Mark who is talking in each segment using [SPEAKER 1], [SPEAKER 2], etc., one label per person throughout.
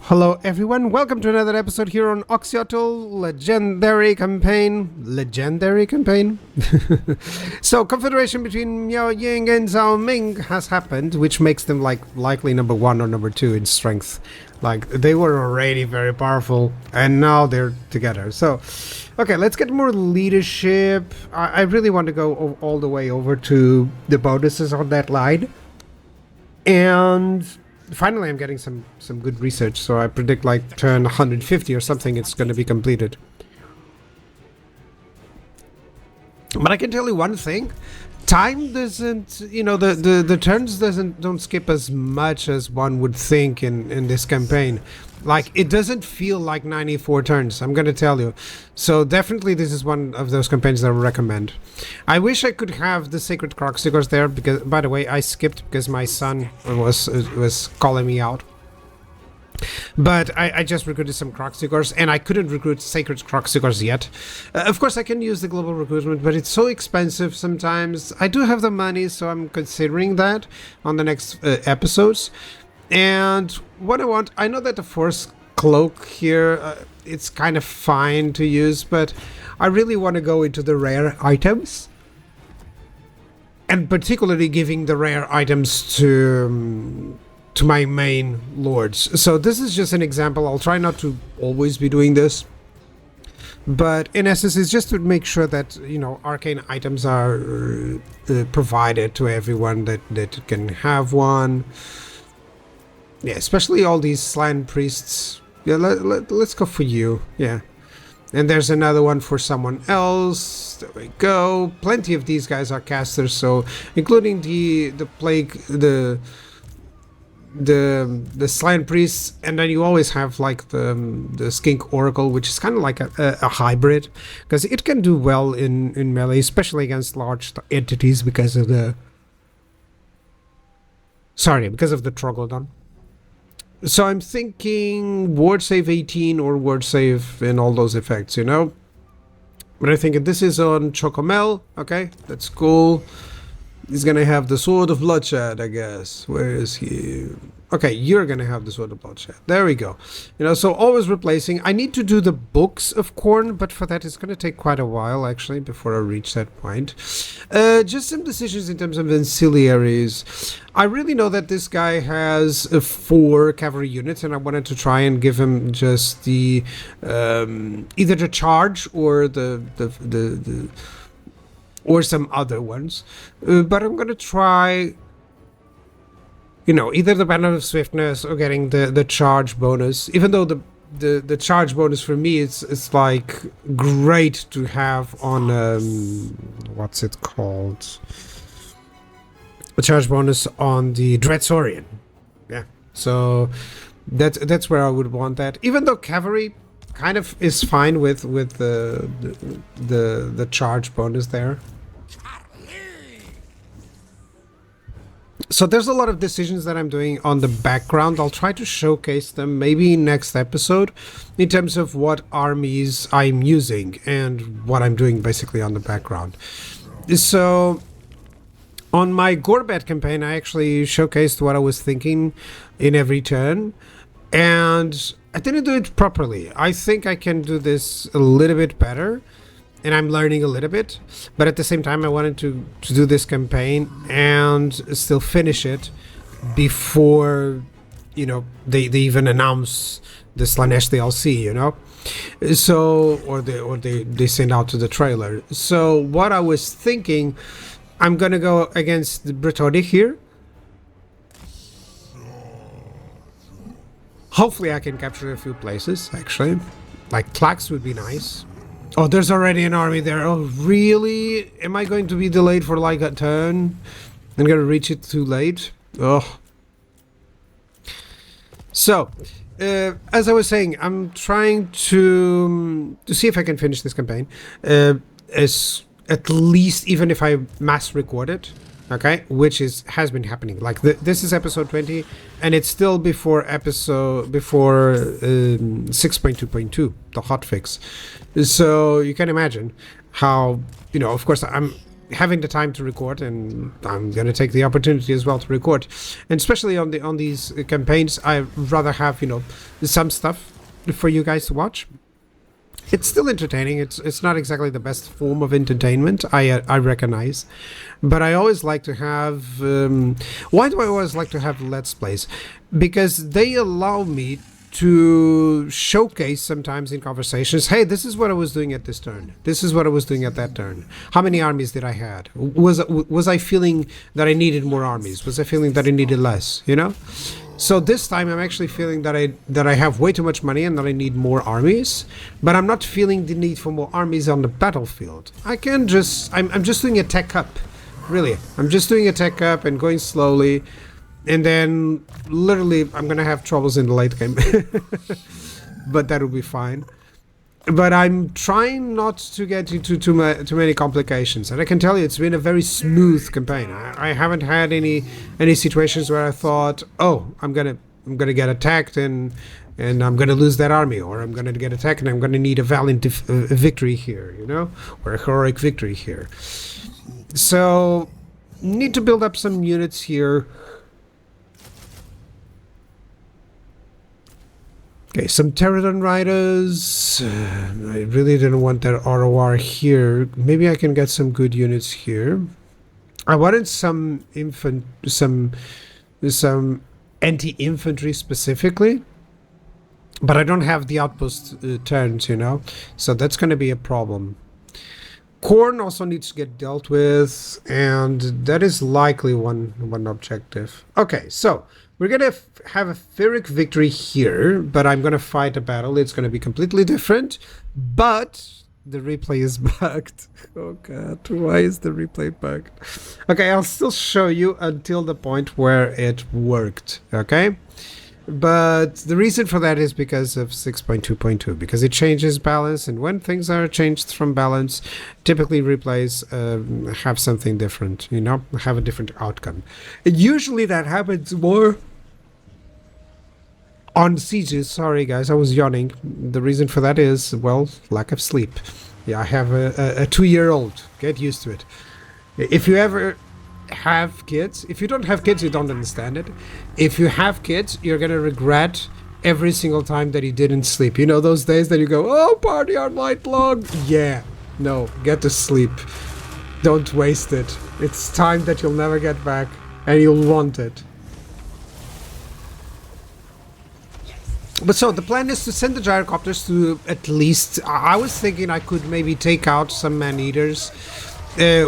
[SPEAKER 1] Hello everyone, welcome to another episode here on Oxyotl Legendary Campaign. Legendary Campaign? So, confederation between Miao Ying and Zhao Ming has happened, which makes them likely number 1 or number 2 in strength. Like, they were already very powerful, and now they're together. So, okay, let's get more leadership. I really want to go all the way over to the bonuses on that line. And finally, I'm getting some good research, so I predict like turn 150 or something it's going to be completed. But I can tell you one thing: time doesn't, the turns don't skip as much as one would think in this campaign. Like, it doesn't feel like 94 turns, I'm gonna tell you. So definitely this is one of those campaigns that I recommend. I wish I could have the Sacred Kroxigors there, because, by the way, I skipped because my son was calling me out. But I just recruited some Kroxigors, and I couldn't recruit Sacred Kroxigors yet. Of course, I can use the global recruitment, but it's so expensive sometimes. I do have the money, so I'm considering that on the next episodes. And what I know that the Force Cloak here, it's kind of fine to use, but I really want to go into the rare items. And particularly giving the rare items to my main lords. So this is just an example. I'll try not to always be doing this, but in essence it's just to make sure that, arcane items are provided to everyone that can have one. Yeah, especially all these Slan priests. Yeah, let's go for you. Yeah. And there's another one for someone else. There we go. Plenty of these guys are casters, so including the plague, the Slan priests, and then you always have like the Skink Oracle, which is kind of like a hybrid, because it can do well in melee, especially against large entities because of the Troglodon. So I'm thinking ward save 18 or ward save and all those effects, But I think this is on Chocomel. Okay, that's cool. He's gonna have the Sword of Bloodshed, I guess. Where is he? Okay, you're gonna have the Sword of Bloodshed. There we go. So always replacing. I need to do the books of Khorne, but for that it's gonna take quite a while, actually, before I reach that point. Just some decisions in terms of ancillaries. I really know that this guy has 4 cavalry units, and I wanted to try and give him just the either the charge or the or some other ones, but I'm gonna try, either the Banner of Swiftness or getting the charge bonus. Even though the charge bonus for me it's like great to have on what's it called? A charge bonus on the Dreadsaurian. Yeah, so that's where I would want that. Even though cavalry kind of is fine with the charge bonus there. So there's a lot of decisions that I'm doing on the background. I'll try to showcase them maybe next episode in terms of what armies I'm using and what I'm doing basically on the background. So on my Gorbet campaign, I actually showcased what I was thinking in every turn, and I didn't do it properly. I think I can do this a little bit better, and I'm learning a little bit, but at the same time I wanted to do this campaign and still finish it before they even announce the Slanesh DLC, so or they send out to the trailer. So what I was thinking, I'm gonna go against the Bretonic here. Hopefully I can capture a few places, actually. Like Tlax would be nice. Oh, there's already an army there. Oh, really? Am I going to be delayed for like a turn? I'm gonna reach it too late. Oh. So, as I was saying, I'm trying to see if I can finish this campaign. As at least, even if I mass record it, okay, which has been happening. Like this is episode 20, and it's still before 6.2.2, the hotfix. So you can imagine how, of course I'm having the time to record, and I'm gonna take the opportunity as well to record. And especially on these campaigns, I rather have, you know, some stuff for you guys to watch. It's still entertaining. It's not exactly the best form of entertainment, I recognize, but I always like to have. Why do I always like to have Let's Plays? Because they allow me to showcase sometimes in conversations, hey, this is what I was doing at this turn. This is what I was doing at that turn. How many armies did I had? Was I feeling that I needed more armies? Was I feeling that I needed less? You know. So this time I'm actually feeling that I have way too much money and that I need more armies, but I'm not feeling the need for more armies on the battlefield. I'm just doing a tech up, really. I'm just doing a tech up and going slowly, and then literally I'm gonna have troubles in the late game, but that'll be fine. But I'm trying not to get into too many complications, and I can tell you it's been a very smooth campaign. I haven't had any situations where I thought, oh, I'm gonna get attacked and I'm gonna lose that army, or I'm gonna get attacked and I'm gonna need a valiant victory here, you know, or a heroic victory here. So need to build up some units here. Okay, some Pterodon Riders. I really didn't want that ROR here. Maybe I can get some good units here. I wanted some anti-infantry specifically, but I don't have the outpost turns, you know, so that's going to be a problem. Corn also needs to get dealt with, and that is likely one objective. Okay, so we're gonna have a Pyrrhic victory here, but I'm gonna fight a battle. It's gonna be completely different, but the replay is bugged. Oh god, why is the replay bugged? Okay, I'll still show you until the point where it worked, okay? But the reason for that is because of 6.2.2, because it changes balance, and when things are changed from balance, typically replays have something different, you know, have a different outcome. And usually that happens more on sieges. Sorry guys, I was yawning. The reason for that is, well, lack of sleep. Yeah, I have a 2-year-old. Get used to it. If you ever have kids, if you don't have kids, you don't understand it. If you have kids, you're gonna regret every single time that you didn't sleep. You know those days that you go, oh, party all night long? Yeah, no, get to sleep. Don't waste it. It's time that you'll never get back, and you'll want it. But so the plan is to send the gyrocopters to at least, I was thinking I could maybe take out some man-eaters,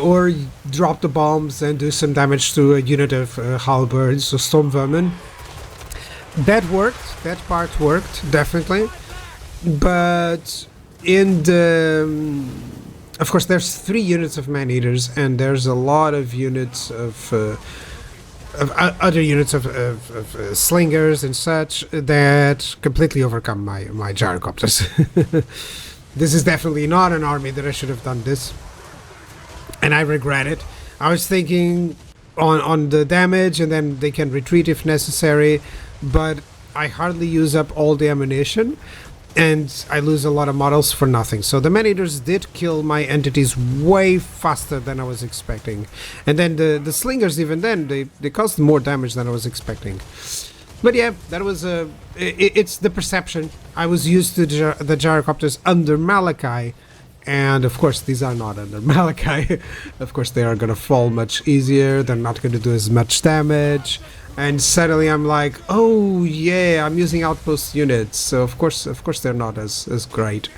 [SPEAKER 1] or drop the bombs and do some damage to a unit of halberds or storm vermin. That worked. That part worked, definitely. But in the... of course, there's 3 units of man-eaters, and there's a lot of units of other units of slingers and such that completely overcome my gyrocopters. This is definitely not an army that I should have done this. And I regret it. I was thinking on the damage, and then they can retreat if necessary, but I hardly use up all the ammunition, and I lose a lot of models for nothing. So the man-eaters did kill my entities way faster than I was expecting. And then the slingers, even then, they caused more damage than I was expecting. But yeah, that was it's the perception. I was used to the gyrocopters under Malachi, and of course these are not under Malachi. Of course they are gonna fall much easier, they're not gonna do as much damage, and suddenly I'm like, oh yeah, I'm using outpost units, so of course they're not as great.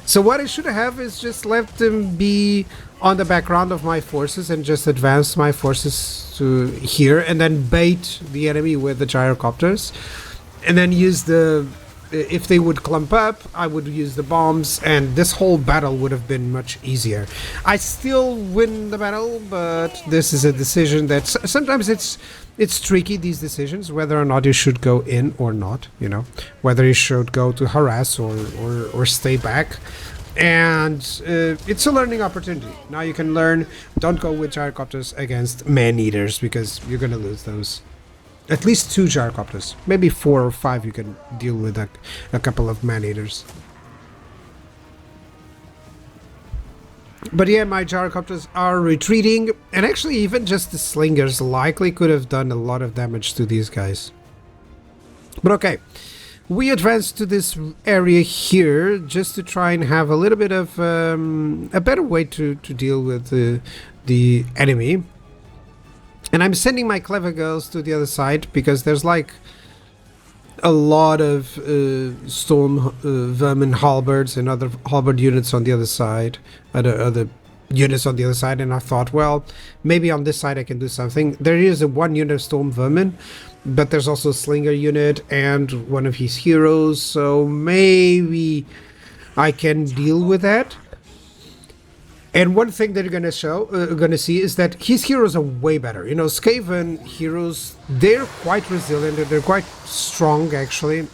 [SPEAKER 1] So what I should have is just left them be on the background of my forces and just advance my forces to here, and then bait the enemy with the gyrocopters, and then use the... if they would clump up, I would use the bombs, and this whole battle would have been much easier. I still win the battle, but this is a decision that sometimes it's tricky, these decisions, whether or not you should go in or not, you know, whether you should go to harass or stay back. And it's a learning opportunity. Now you can learn, don't go with gyrocopters against man-eaters, because you're gonna lose those. At least 2 gyrocopters. Maybe 4 or 5 you can deal with a couple of man-eaters. But yeah, my gyrocopters are retreating, and actually even just the slingers likely could have done a lot of damage to these guys. But okay, we advance to this area here just to try and have a little bit of a better way to deal with the enemy. And I'm sending my clever girls to the other side because there's like a lot of storm vermin halberds and other halberd units on the other side, other units on the other side, and I thought, well, maybe on this side I can do something. There is a one unit of storm vermin, but there's also a slinger unit and one of his heroes, so maybe I can deal with that. And one thing that you're gonna see is that his heroes are way better. You know, Skaven heroes, they're quite resilient, they're quite strong actually.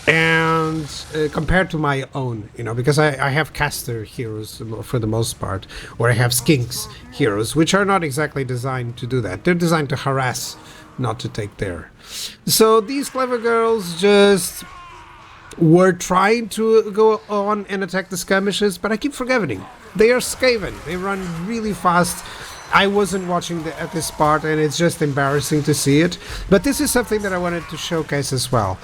[SPEAKER 1] And compared to my own, you know, because I have caster heroes for the most part, or I have skinks heroes, which are not exactly designed to do that. They're designed to harass, not to take there. So these clever girls just were trying to go on and attack the skirmishes, but I keep forgetting. They are Skaven. They run really fast. I wasn't watching at this part, and it's just embarrassing to see it. But this is something that I wanted to showcase as well.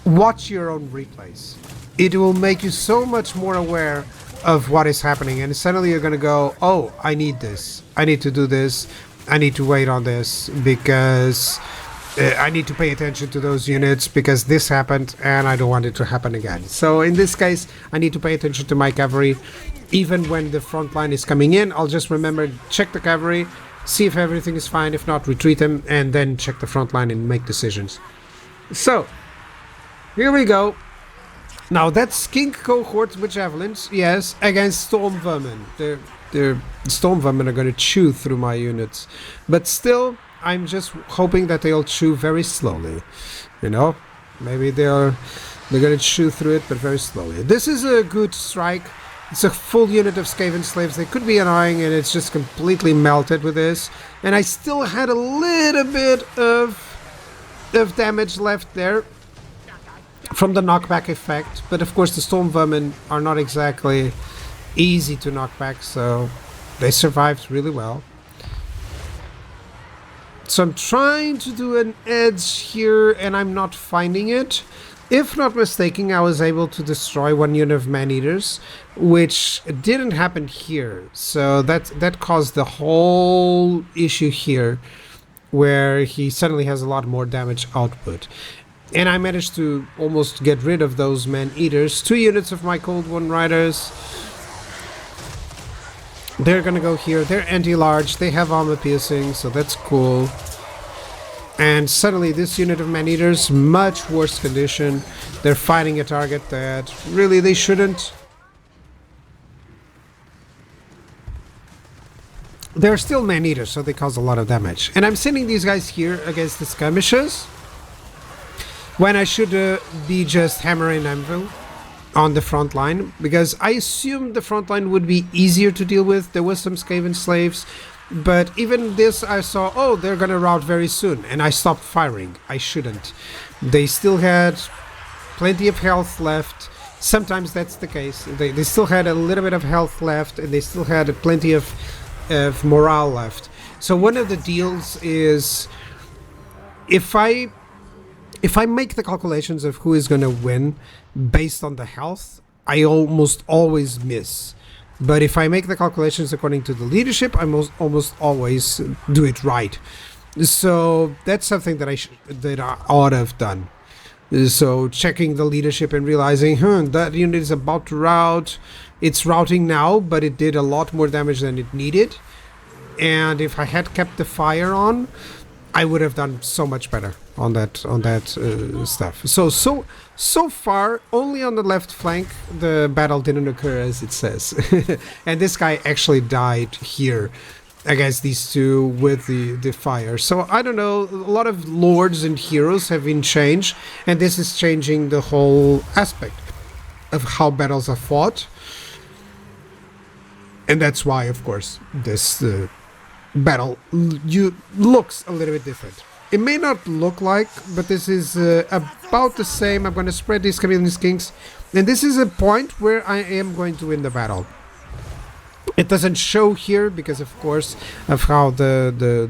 [SPEAKER 1] Watch your own replays. It will make you so much more aware of what is happening, and suddenly you're going to go, oh, I need this. I need to do this. I need to wait on this because I need to pay attention to those units because this happened and I don't want it to happen again. So in this case, I need to pay attention to my cavalry. Even when the front line is coming in, I'll just remember, check the cavalry, see if everything is fine. If not, retreat them, and then check the front line and make decisions. So, here we go. Now, that's skink cohorts with javelins, yes, against storm vermin. The storm vermin are going to chew through my units. But still, I'm just hoping that they'll chew very slowly. You know, maybe they're going to chew through it, but very slowly. This is a good strike. It's a full unit of Skaven slaves. They could be annoying, and it's just completely melted with this. And I still had a little bit of damage left there from the knockback effect. But of course, the storm vermin are not exactly easy to knock back, so they survived really well. So I'm trying to do an edge here, and I'm not finding it. If not mistaken, I was able to destroy one unit of man-eaters, which didn't happen here. So that caused the whole issue here, where he suddenly has a lot more damage output. And I managed to almost get rid of those man-eaters. 2 units of my Cold One Riders. They're gonna go here. They're anti-large. They have armor piercing, so that's cool. And suddenly this unit of man-eaters, much worse condition. They're fighting a target that really they shouldn't. They're still man-eaters, so they cause a lot of damage. And I'm sending these guys here against the skirmishes, when I should be just hammer and anvil on the front line, because I assumed the front line would be easier to deal with. There was some Skaven slaves, but even this I saw, oh, they're gonna rout very soon, and I stopped firing. I shouldn't. They still had plenty of health left. Sometimes that's the case. They still had a little bit of health left, and they still had plenty of morale left. So one of the deals is, if I make the calculations of who is going to win based on the health, I almost always miss. But if I make the calculations according to the leadership, I almost always do it right. So that's something that I ought to have done. So checking the leadership and realizing, that unit is about to rout. It's routing now, but it did a lot more damage than it needed. And if I had kept the fire on, I would have done so much better on that stuff. So far, only on the left flank the battle didn't occur as it says, and this guy actually died here against these two with the fire. So I don't know. A lot of lords and heroes have been changed, and this is changing the whole aspect of how battles are fought, and that's why, of course, this battle looks a little bit different. It may not look like, but this is about the same. I'm going to spread these chameleon skinks, and this is a point where I am going to win the battle. It doesn't show here because, of course, of how the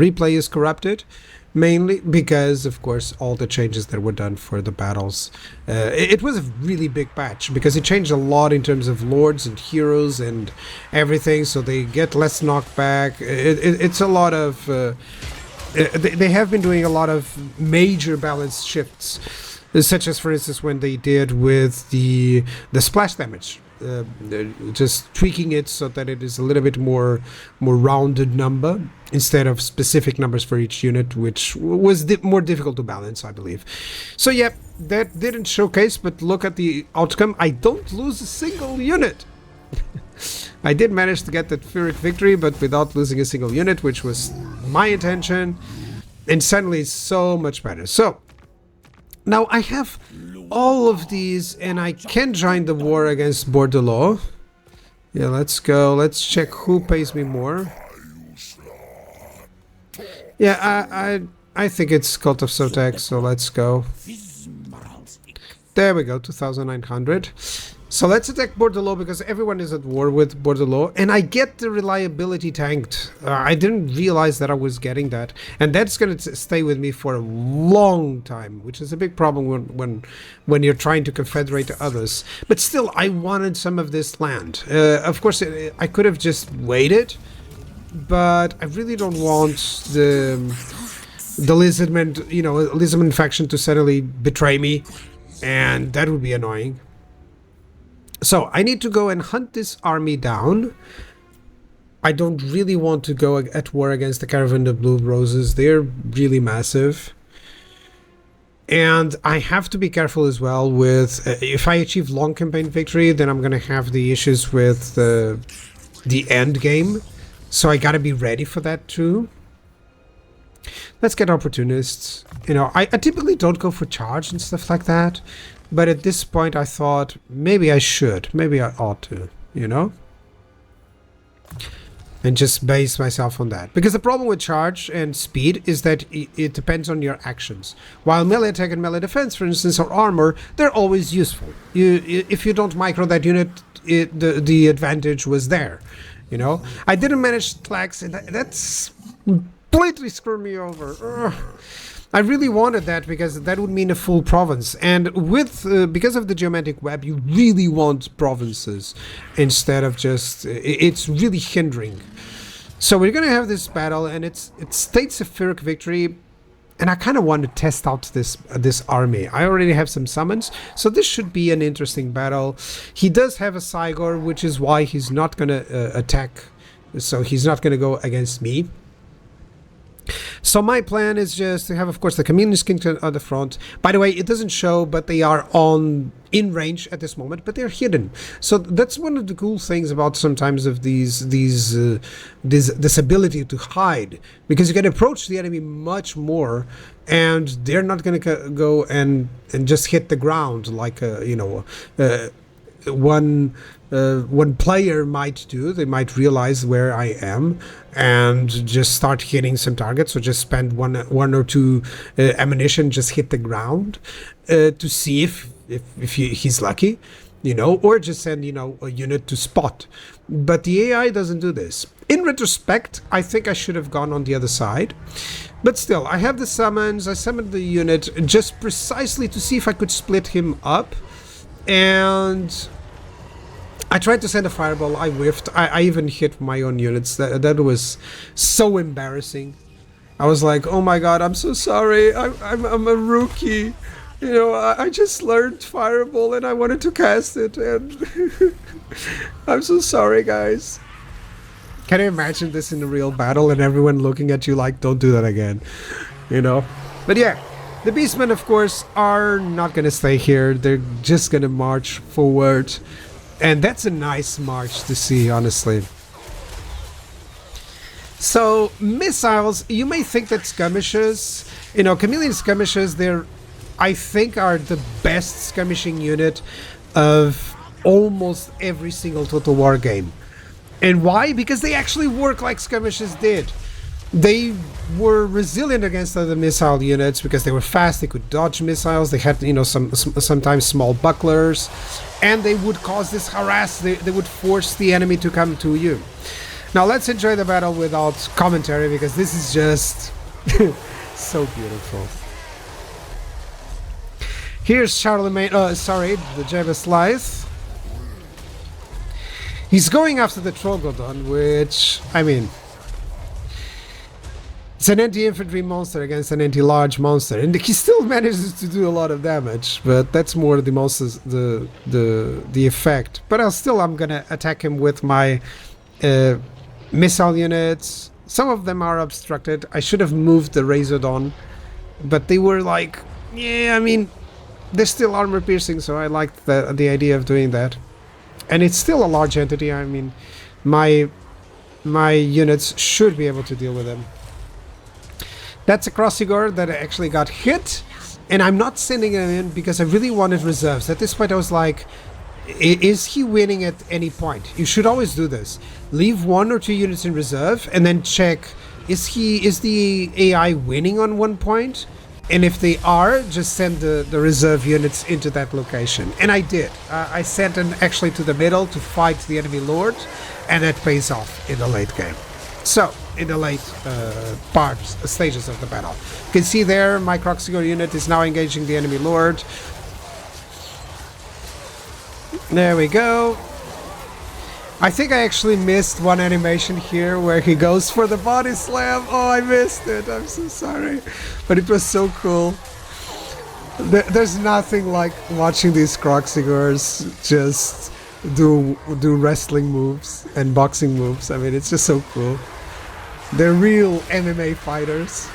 [SPEAKER 1] replay is corrupted. Mainly because, of course, all the changes that were done for the battles. It was a really big patch because it changed a lot in terms of lords and heroes and everything. So they get less knockback. It's a lot of. They have been doing a lot of major balance shifts, such as, for instance, when they did with the splash damage. Just tweaking it so that it is a little bit more rounded number instead of specific numbers for each unit, which was more difficult to balance, I believe. So yeah, that didn't showcase, but look at the outcome. I don't lose a single unit. I did manage to get that Pyrrhic victory, but without losing a single unit, which was my intention, and suddenly it's so much better. So now I have all of these, and I can join the war against Bordelot. Yeah, let's go. Let's check who pays me more. Yeah, I think it's Cult of Sotek, so let's go. There we go, 2,900. So let's attack Bordelot because everyone is at war with Bordelot, and I get the reliability tanked. I didn't realize that I was getting that, and that's going to stay with me for a long time, which is a big problem when you're trying to confederate others. But still, I wanted some of this land. Of course, I could have just waited, but I really don't want the Lizardmen, you know, Lizardmen faction to suddenly betray me, and that would be annoying. So I need to go and hunt this army down. I don't really want to go at war against the Caravan of Blue Roses. They're really massive. And I have to be careful as well with... if I achieve long campaign victory, then I'm going to have the issues with the end game. So I got to be ready for that too. Let's get opportunists. You know, I typically don't go for charge and stuff like that. But at this point I thought maybe I should. Maybe I ought to, you know? And just base myself on that. Because the problem with charge and speed is that it depends on your actions. While melee attack and melee defense, for instance, or armor, they're always useful. If you don't micro that unit, the advantage was there. You know? I didn't manage Tlax, and that's completely screwed me over. Ugh. I really wanted that because that would mean a full province, and with because of the geometric web, you really want provinces instead of just it's really hindering. So we're gonna have this battle, and it states a Pyrrhic victory, and I kind of want to test out this army. I already have some summons, so this should be an interesting battle. He does have a Sigor, which is why he's not gonna attack, so he's not gonna go against me. So my plan is just to have, of course, the Communist Kingdom on the front. By the way, it doesn't show, but they are in range at this moment, but they're hidden. So that's one of the cool things about sometimes of this ability to hide, because you can approach the enemy much more, and they're not going to go and just hit the ground like one player might do. They might realize where I am and just start hitting some targets, or just spend one or two ammunition, just hit the ground to see if he's lucky, you know, or just send, you know, a unit to spot. But the AI doesn't do this. In retrospect, I think I should have gone on the other side, but still, I have the summons. I summoned the unit just precisely to see if I could split him up, and I tried to send a fireball. I whiffed. I even hit my own units. That was so embarrassing. I was like, oh my god, I'm so sorry. I'm a rookie. You know, I just learned fireball and I wanted to cast it, and I'm so sorry, guys. Can you imagine this in a real battle and everyone looking at you like, don't do that again, you know? But yeah, the Beastmen, of course, are not gonna stay here. They're just gonna march forward. And that's a nice march to see, honestly. So, missiles, you may think that skirmishes, you know, chameleon skirmishes, they're, I think, are the best skirmishing unit of almost every single Total War game. And why? Because they actually work like skirmishes did. They were resilient against other missile units because they were fast, they could dodge missiles, they had, you know, sometimes small bucklers, and they would cause this harass, they would force the enemy to come to you. Now let's enjoy the battle without commentary, because this is just so beautiful. Here's Charlemagne, the Jebus Lyth. He's going after the Troglodon, which, I mean, it's an anti-infantry monster against an anti-large monster, and he still manages to do a lot of damage, but that's more the monster's the effect. But I'm gonna attack him with my missile units. Some of them are obstructed. I should have moved the Razordon, but they were like, yeah, I mean, they're still armor piercing, so I liked the idea of doing that. And it's still a large entity. I mean, my units should be able to deal with them. That's a Kroxigor that actually got hit, and I'm not sending him in because I really wanted reserves. At this point I was like, is he winning at any point? You should always do this. Leave 1 or 2 units in reserve and then check, is the AI winning on one point? And if they are, just send the reserve units into that location. And I did. I sent them actually to the middle to fight the enemy lord, and that pays off in the late game. So, in the late stages of the battle. You can see there, my Kroxigor unit is now engaging the enemy lord. There we go. I think I actually missed one animation here where he goes for the body slam. Oh, I missed it. I'm so sorry. But it was so cool. There's nothing like watching these Kroxigors just do wrestling moves and boxing moves. I mean, it's just so cool. They're real MMA fighters.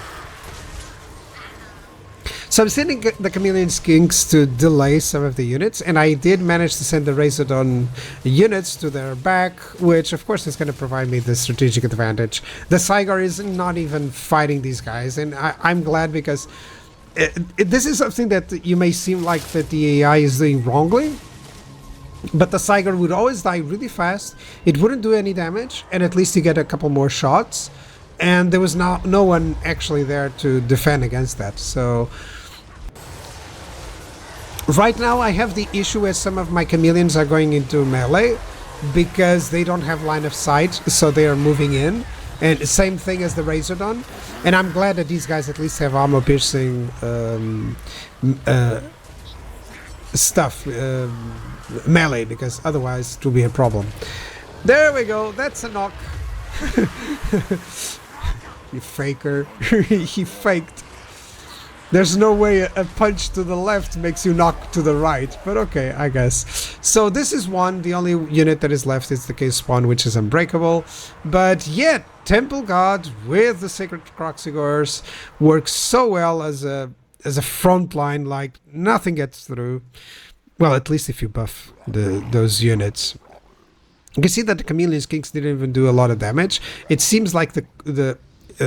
[SPEAKER 1] So I'm sending the Chameleon Skinks to delay some of the units, and I did manage to send the Razordon units to their back, which of course is going to provide me the strategic advantage. The Saigar is not even fighting these guys, and I'm glad, because this is something that you may seem like that the AI is doing wrongly, but the Saigar would always die really fast, it wouldn't do any damage, and at least you get a couple more shots, and there was no one actually there to defend against that. So right now I have the issue where some of my chameleons are going into melee because they don't have line of sight, so they are moving in, and same thing as the Razordon. And I'm glad that these guys at least have armor piercing stuff, melee, because otherwise it will be a problem. There we go, that's a knock. You faker. He faked. There's no way a punch to the left makes you knock to the right, but okay, I guess. So this is one, the only unit that is left is the case spawn, which is unbreakable. But yet, Temple God with the Sacred Kroxigors works so well as a front line, like nothing gets through. Well, at least if you buff those units. You can see that the Chameleon Skinks didn't even do a lot of damage. It seems like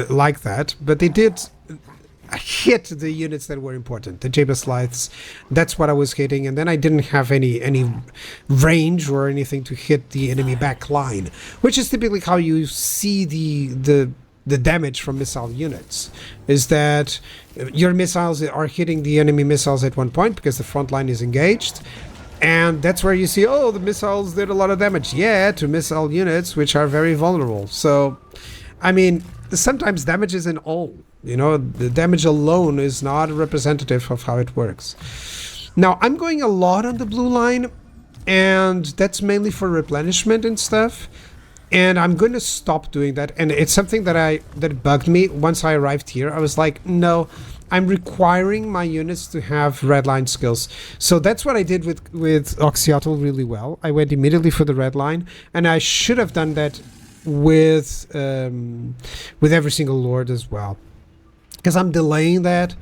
[SPEAKER 1] like that, but they did hit the units that were important. The Jebus Lyths, that's what I was hitting, and then I didn't have any range or anything to hit the enemy back line, which is typically how you see the damage from missile units, is that your missiles are hitting the enemy missiles at one point because the front line is engaged, and that's where you see, oh, the missiles did a lot of damage. Yeah, to missile units, which are very vulnerable. So, I mean, sometimes damage isn't all. You know, the damage alone is not representative of how it works. Now, I'm going a lot on the blue line, and that's mainly for replenishment and stuff. And I'm going to stop doing that. And it's something that bugged me once I arrived here. I was like, no, I'm requiring my units to have red line skills. So that's what I did with Oxyotl really well. I went immediately for the red line, and I should have done that with every single lord as well, because I'm delaying that.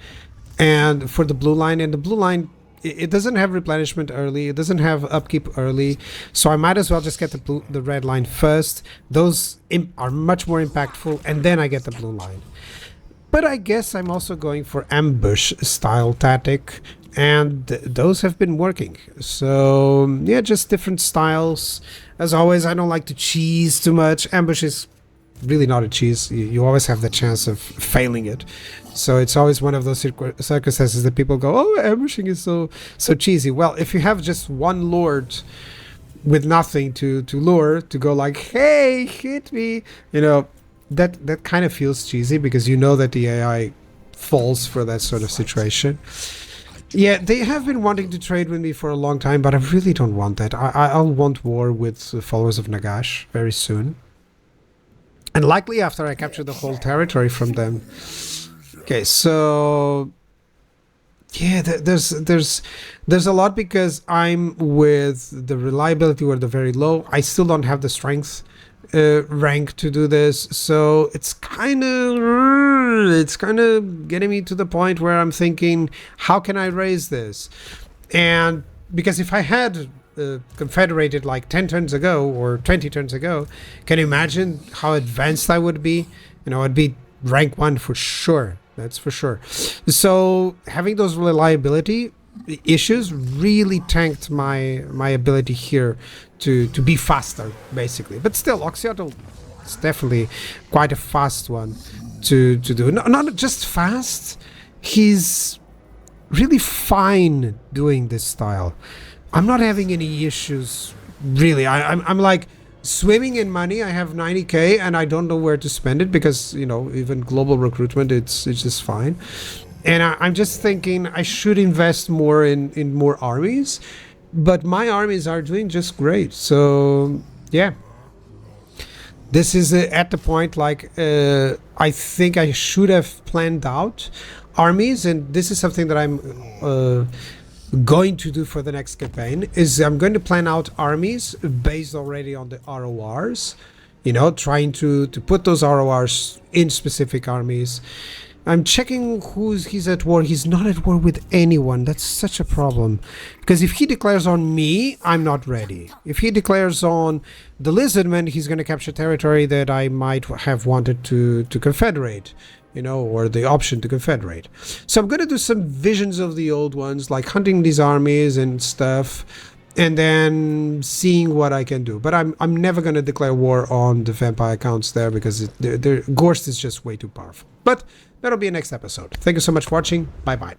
[SPEAKER 1] And for the blue line, it doesn't have replenishment early, it doesn't have upkeep early, so I might as well just get the red line first. Those are much more impactful, and then I get the blue line. But I guess I'm also going for ambush style tactic, and those have been working. So yeah, just different styles. As always, I don't like to cheese too much. Ambush is really not a cheese. You always have the chance of failing it. So it's always one of those circumstances that people go, oh, ambushing is so cheesy. Well, if you have just one lord with nothing to lure, to go like, hey, hit me, you know, that kind of feels cheesy, because you know that the AI falls for that sort of situation. Yeah, they have been wanting to trade with me for a long time, but I really don't want that. I'll want war with the followers of Nagash very soon. And likely after I capture the whole territory from them. Okay, so yeah, there's a lot, because I'm with the reliability were the very low. I still don't have the strength rank to do this, so it's kind of getting me to the point where I'm thinking, how can I raise this? And because if I had confederated like 10 turns ago or 20 turns ago, can you imagine how advanced I would be? You know, I'd be rank 1 for sure. That's for sure. So having those reliability issues really tanked my ability here to be faster, basically. But still, Oxyotl is definitely quite a fast one to do. Not just fast, he's really fine doing this style. I'm not having any issues, really. I'm like swimming in money. I have 90k and I don't know where to spend it, because, you know, even global recruitment, it's just fine. And I'm just thinking I should invest more in more armies, but my armies are doing just great. So yeah, this is at the point, like, I think I should have planned out armies, and this is something that I'm going to do for the next campaign, is I'm going to plan out armies based already on the RORs, you know, trying to put those RORs in specific armies. I'm checking he's at war. He's not at war with anyone. That's such a problem, because if he declares on me, I'm not ready. If he declares on the Lizardmen, he's going to capture territory that I might have wanted to confederate, you know, or the option to confederate. So I'm going to do some visions of the old ones, like hunting these armies and stuff, and then seeing what I can do. But I'm never going to declare war on the vampire accounts there, because Gorst is just way too powerful. But that'll be a next episode. Thank you so much for watching. Bye bye.